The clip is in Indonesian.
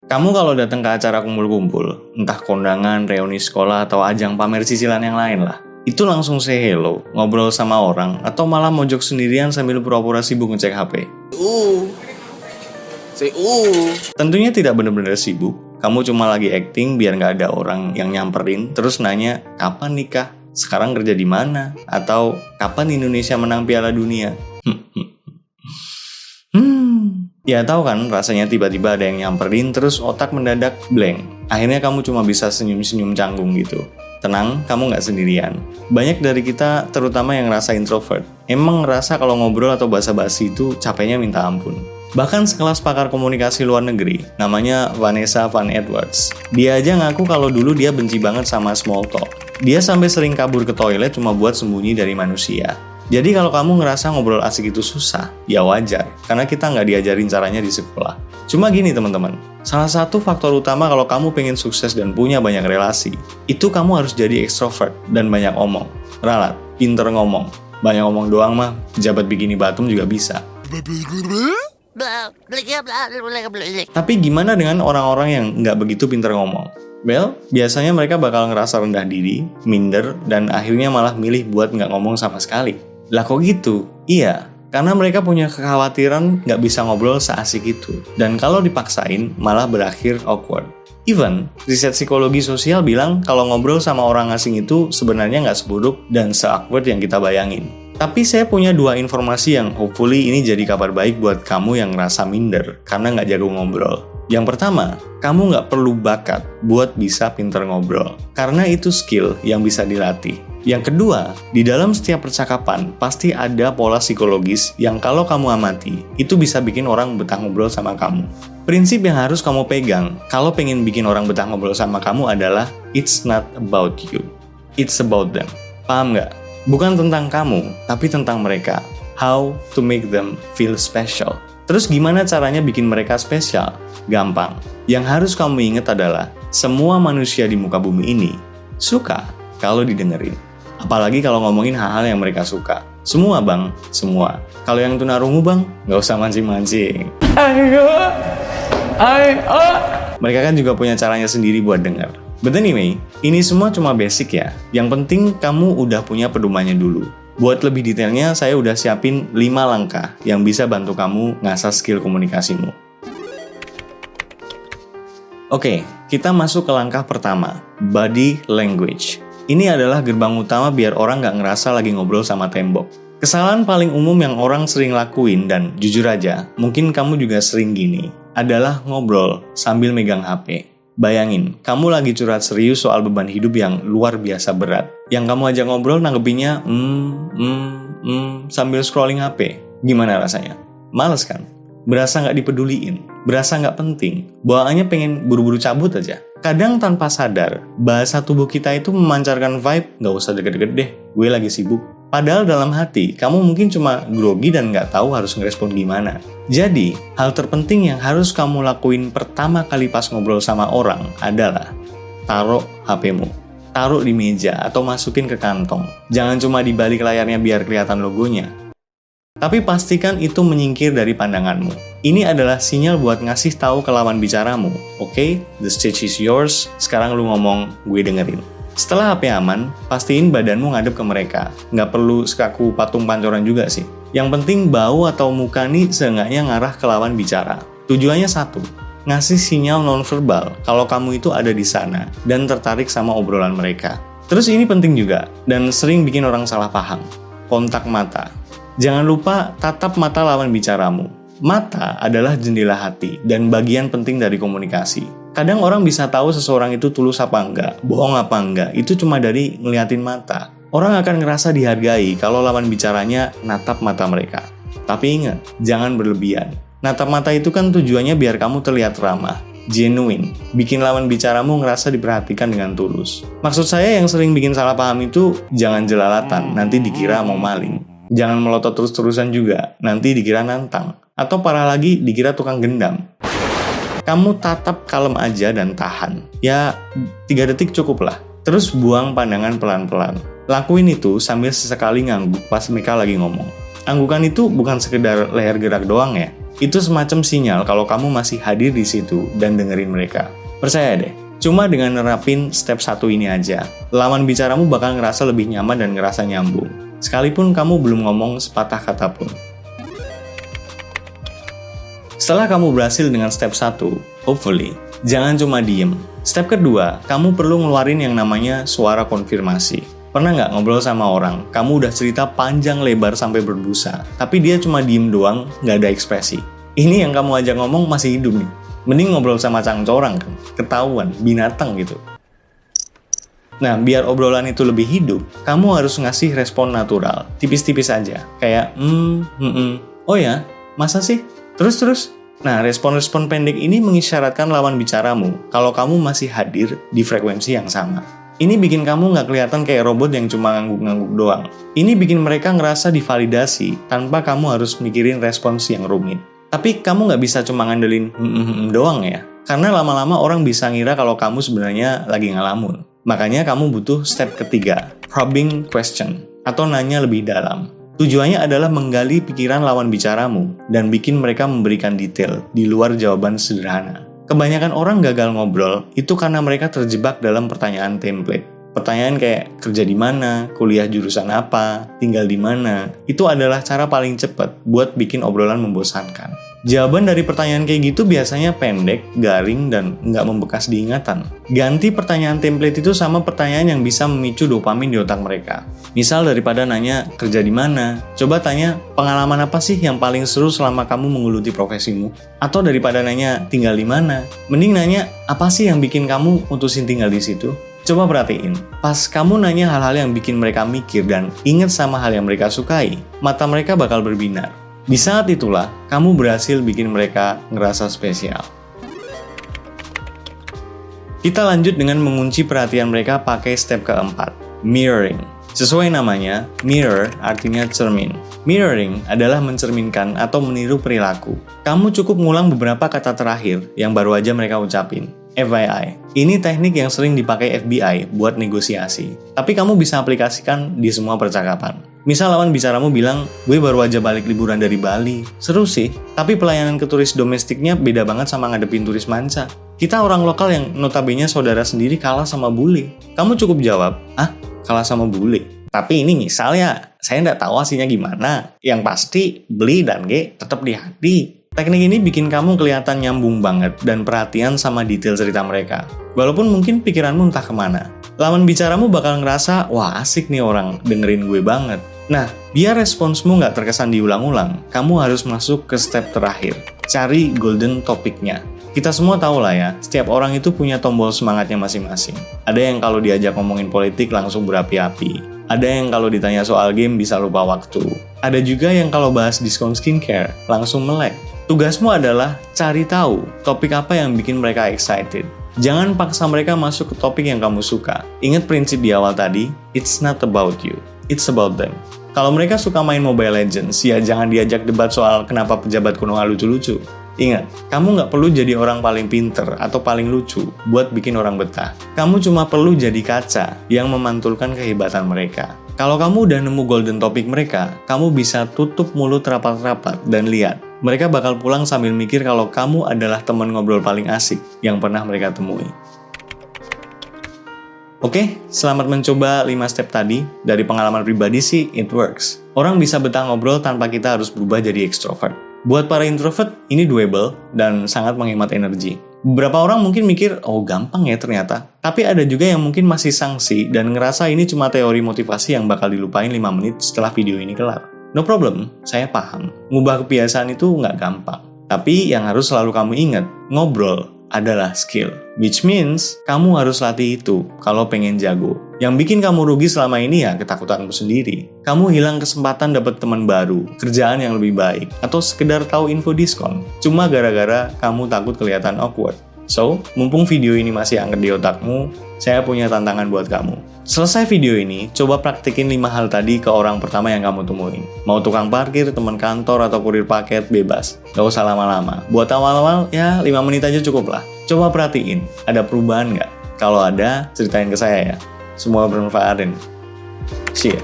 Kamu kalau datang ke acara kumpul-kumpul, entah kondangan, reuni sekolah, atau ajang pamer cicilan yang lain lah, itu langsung say hello, ngobrol sama orang, atau malah mojok sendirian sambil pura-pura sibuk ngecek HP. Tentunya tidak benar-benar sibuk, kamu cuma lagi acting biar nggak ada orang yang nyamperin, terus nanya, kapan nikah? Sekarang kerja di mana? Atau kapan Indonesia menang Piala Dunia? Ya tahu kan rasanya tiba-tiba ada yang nyamperin terus otak mendadak blank. Akhirnya kamu cuma bisa senyum-senyum canggung gitu. Tenang, kamu nggak sendirian. Banyak dari kita, terutama yang ngerasa introvert, emang ngerasa kalau ngobrol atau basa-basi itu capeknya minta ampun. Bahkan sekelas pakar komunikasi luar negeri, namanya Vanessa Van Edwards. Dia aja ngaku kalau dulu dia benci banget sama small talk. Dia sampai sering kabur ke toilet cuma buat sembunyi dari manusia. Jadi kalau kamu ngerasa ngobrol asik itu susah, ya wajar, karena kita nggak diajarin caranya di sekolah. Cuma gini teman-teman, salah satu faktor utama kalau kamu pengen sukses dan punya banyak relasi, itu kamu harus jadi ekstrovert dan banyak omong. Ralat, pinter ngomong. Banyak ngomong doang mah, pejabat bikini Batum juga bisa. Tapi gimana dengan orang-orang yang nggak begitu pinter ngomong? Well, biasanya mereka bakal ngerasa rendah diri, minder, dan akhirnya malah milih buat nggak ngomong sama sekali. Lah kok gitu? Iya, karena mereka punya kekhawatiran nggak bisa ngobrol seasik itu. Dan kalau dipaksain, malah berakhir awkward. Even, riset psikologi sosial bilang kalau ngobrol sama orang asing itu sebenarnya nggak seburuk dan se-awkward yang kita bayangin. Tapi saya punya 2 informasi yang hopefully ini jadi kabar baik buat kamu yang ngerasa minder karena nggak jago ngobrol. Yang pertama, kamu nggak perlu bakat buat bisa pinter ngobrol, karena itu skill yang bisa dilatih. Yang kedua, di dalam setiap percakapan pasti ada pola psikologis yang kalau kamu amati, itu bisa bikin orang betah ngobrol sama kamu. Prinsip yang harus kamu pegang kalau pengen bikin orang betah ngobrol sama kamu adalah it's not about you, it's about them. Paham nggak? Bukan tentang kamu, tapi tentang mereka. How to make them feel special. Terus gimana caranya bikin mereka spesial? Gampang. Yang harus kamu ingat adalah semua manusia di muka bumi ini suka kalau didengerin. Apalagi kalau ngomongin hal-hal yang mereka suka. Semua bang, semua. Kalau yang tunarungu bang, nggak usah mancing-mancing. Mereka kan juga punya caranya sendiri buat denger. But anyway, ini semua cuma basic ya. Yang penting kamu udah punya pedomannya dulu. Buat lebih detailnya, saya udah siapin 5 langkah yang bisa bantu kamu ngasah skill komunikasimu. Oke, kita masuk ke langkah pertama, body language. Ini adalah gerbang utama biar orang nggak ngerasa lagi ngobrol sama tembok. Kesalahan paling umum yang orang sering lakuin, dan jujur aja, mungkin kamu juga sering gini, adalah ngobrol sambil megang HP. Bayangin, kamu lagi curhat serius soal beban hidup yang luar biasa berat. Yang kamu ajak ngobrol nanggepinnya, sambil scrolling HP. Gimana rasanya? Males kan? Berasa nggak dipeduliin, berasa nggak penting, bawaannya pengen buru-buru cabut aja. Kadang tanpa sadar, bahasa tubuh kita itu memancarkan vibe, nggak usah deket-deket deh, gue lagi sibuk. Padahal dalam hati, kamu mungkin cuma grogi dan nggak tahu harus ngerespon gimana. Jadi, hal terpenting yang harus kamu lakuin pertama kali pas ngobrol sama orang adalah taruh HP-mu. Taruh di meja atau masukin ke kantong. Jangan cuma di balik layarnya biar kelihatan logonya. Tapi pastikan itu menyingkir dari pandanganmu. Ini adalah sinyal buat ngasih tahu ke lawan bicaramu. Oke, the stage is yours, sekarang lu ngomong, gue dengerin. Setelah HP aman, pastiin badanmu ngadep ke mereka. Nggak perlu sekaku patung pancoran juga sih. Yang penting bau atau muka nih seenggaknya ngarah ke lawan bicara. Tujuannya satu, ngasih sinyal nonverbal kalau kamu itu ada di sana dan tertarik sama obrolan mereka. Terus ini penting juga, dan sering bikin orang salah paham. Kontak mata. Jangan lupa tatap mata lawan bicaramu. Mata adalah jendela hati dan bagian penting dari komunikasi. Kadang orang bisa tahu seseorang itu tulus apa enggak, bohong apa enggak, itu cuma dari ngeliatin mata. Orang akan ngerasa dihargai kalau lawan bicaranya natap mata mereka. Tapi ingat, jangan berlebihan. Natap mata itu kan tujuannya biar kamu terlihat ramah, genuine, bikin lawan bicaramu ngerasa diperhatikan dengan tulus. Maksud saya yang sering bikin salah paham itu, jangan jelalatan, nanti dikira mau maling. Jangan melotot terus-terusan juga, nanti dikira nantang. Atau parah lagi, dikira tukang gendam. Kamu tatap kalem aja dan tahan. Ya, 3 detik cukup lah. Terus buang pandangan pelan-pelan. Lakuin itu sambil sesekali ngangguk pas mereka lagi ngomong. Anggukan itu bukan sekedar leher gerak doang ya. Itu semacam sinyal kalau kamu masih hadir di situ dan dengerin mereka. Percaya deh, cuma dengan nerapin step 1 ini aja, lawan bicaramu bakal ngerasa lebih nyaman dan ngerasa nyambung. Sekalipun kamu belum ngomong sepatah kata pun. Setelah kamu berhasil dengan step 1, hopefully, jangan cuma diem. Step kedua, kamu perlu ngeluarin yang namanya suara konfirmasi. Pernah nggak ngobrol sama orang, kamu udah cerita panjang lebar sampai berbusa, tapi dia cuma diem doang, nggak ada ekspresi. Ini yang kamu ajak ngomong masih hidup nih. Mending ngobrol sama cangcorang kan, ketahuan, binatang gitu. Nah, biar obrolan itu lebih hidup, kamu harus ngasih respon natural, tipis-tipis aja. Kayak, oh ya, masa sih? Terus. Nah, respon-respon pendek ini mengisyaratkan lawan bicaramu kalau kamu masih hadir di frekuensi yang sama. Ini bikin kamu nggak kelihatan kayak robot yang cuma ngangguk-ngangguk doang. Ini bikin mereka ngerasa divalidasi tanpa kamu harus mikirin respons yang rumit. Tapi kamu nggak bisa cuma ngandelin doang ya. Karena lama-lama orang bisa ngira kalau kamu sebenarnya lagi ngelamun. Makanya kamu butuh step ketiga, probing question, atau nanya lebih dalam. Tujuannya adalah menggali pikiran lawan bicaramu dan bikin mereka memberikan detail di luar jawaban sederhana. Kebanyakan orang gagal ngobrol itu karena mereka terjebak dalam pertanyaan template. Pertanyaan kayak kerja di mana, kuliah jurusan apa, tinggal di mana, itu adalah cara paling cepat buat bikin obrolan membosankan. Jawaban dari pertanyaan kayak gitu biasanya pendek, garing, dan nggak membekas di ingatan. Ganti pertanyaan template itu sama pertanyaan yang bisa memicu dopamin di otak mereka. Misal daripada nanya kerja di mana, coba tanya pengalaman apa sih yang paling seru selama kamu menggeluti profesimu? Atau daripada nanya tinggal di mana, mending nanya apa sih yang bikin kamu mutusin tinggal di situ? Coba perhatiin, pas kamu nanya hal-hal yang bikin mereka mikir dan ingat sama hal yang mereka sukai, mata mereka bakal berbinar. Di saat itulah, kamu berhasil bikin mereka ngerasa spesial. Kita lanjut dengan mengunci perhatian mereka pakai step keempat, mirroring. Sesuai namanya, mirror artinya cermin. Mirroring adalah mencerminkan atau meniru perilaku. Kamu cukup ngulang beberapa kata terakhir yang baru aja mereka ucapin. FYI, ini teknik yang sering dipakai FBI buat negosiasi. Tapi kamu bisa aplikasikan di semua percakapan. Misal lawan bicaramu bilang, gue baru aja balik liburan dari Bali. Seru sih, tapi pelayanan ke turis domestiknya beda banget sama ngadepin turis manca. Kita orang lokal yang notabene saudara sendiri kalah sama bule. Kamu cukup jawab, kalah sama bule? Tapi ini misalnya, saya nggak tahu hasilnya gimana. Yang pasti, beli dan G tetap di hati. Teknik ini bikin kamu kelihatan nyambung banget dan perhatian sama detail cerita mereka. Walaupun mungkin pikiranmu entah kemana. Lawan bicaramu bakal ngerasa, wah asik nih orang, dengerin gue banget. Nah, biar responsmu nggak terkesan diulang-ulang, kamu harus masuk ke step terakhir. Cari golden topiknya. Kita semua tahu lah ya, setiap orang itu punya tombol semangatnya masing-masing. Ada yang kalau diajak ngomongin politik langsung berapi-api. Ada yang kalau ditanya soal game bisa lupa waktu. Ada juga yang kalau bahas diskon skincare, langsung melek. Tugasmu adalah cari tahu topik apa yang bikin mereka excited. Jangan paksa mereka masuk ke topik yang kamu suka. Ingat prinsip di awal tadi, it's not about you, it's about them. Kalau mereka suka main Mobile Legends, ya jangan diajak debat soal kenapa pejabat kuno lucu-lucu. Ingat, kamu nggak perlu jadi orang paling pinter atau paling lucu buat bikin orang betah. Kamu cuma perlu jadi kaca yang memantulkan kehebatan mereka. Kalau kamu udah nemu golden topik mereka, kamu bisa tutup mulut rapat-rapat dan lihat. Mereka bakal pulang sambil mikir kalau kamu adalah teman ngobrol paling asik yang pernah mereka temui. Oke, selamat mencoba 5 step tadi. Dari pengalaman pribadi sih, it works. Orang bisa betah ngobrol tanpa kita harus berubah jadi extrovert. Buat para introvert, ini doable dan sangat menghemat energi. Beberapa orang mungkin mikir, oh gampang ya ternyata. Tapi ada juga yang mungkin masih sangsi dan ngerasa ini cuma teori motivasi yang bakal dilupain 5 menit setelah video ini kelar. No problem, saya paham. Ngubah kebiasaan itu nggak gampang. Tapi yang harus selalu kamu ingat, ngobrol adalah skill. Which means, kamu harus latih itu kalau pengen jago. Yang bikin kamu rugi selama ini ya ketakutanmu sendiri. Kamu hilang kesempatan dapat teman baru, kerjaan yang lebih baik, atau sekedar tahu info diskon. Cuma gara-gara kamu takut kelihatan awkward. So, mumpung video ini masih anget di otakmu, saya punya tantangan buat kamu. Selesai video ini, coba praktekin 5 hal tadi ke orang pertama yang kamu temuin. Mau tukang parkir, teman kantor, atau kurir paket, bebas. Gak usah lama-lama. Buat awal-awal, ya 5 menit aja cukup lah. Coba perhatiin, ada perubahan nggak? Kalau ada, ceritain ke saya ya. Semua bermanfaatin. See ya.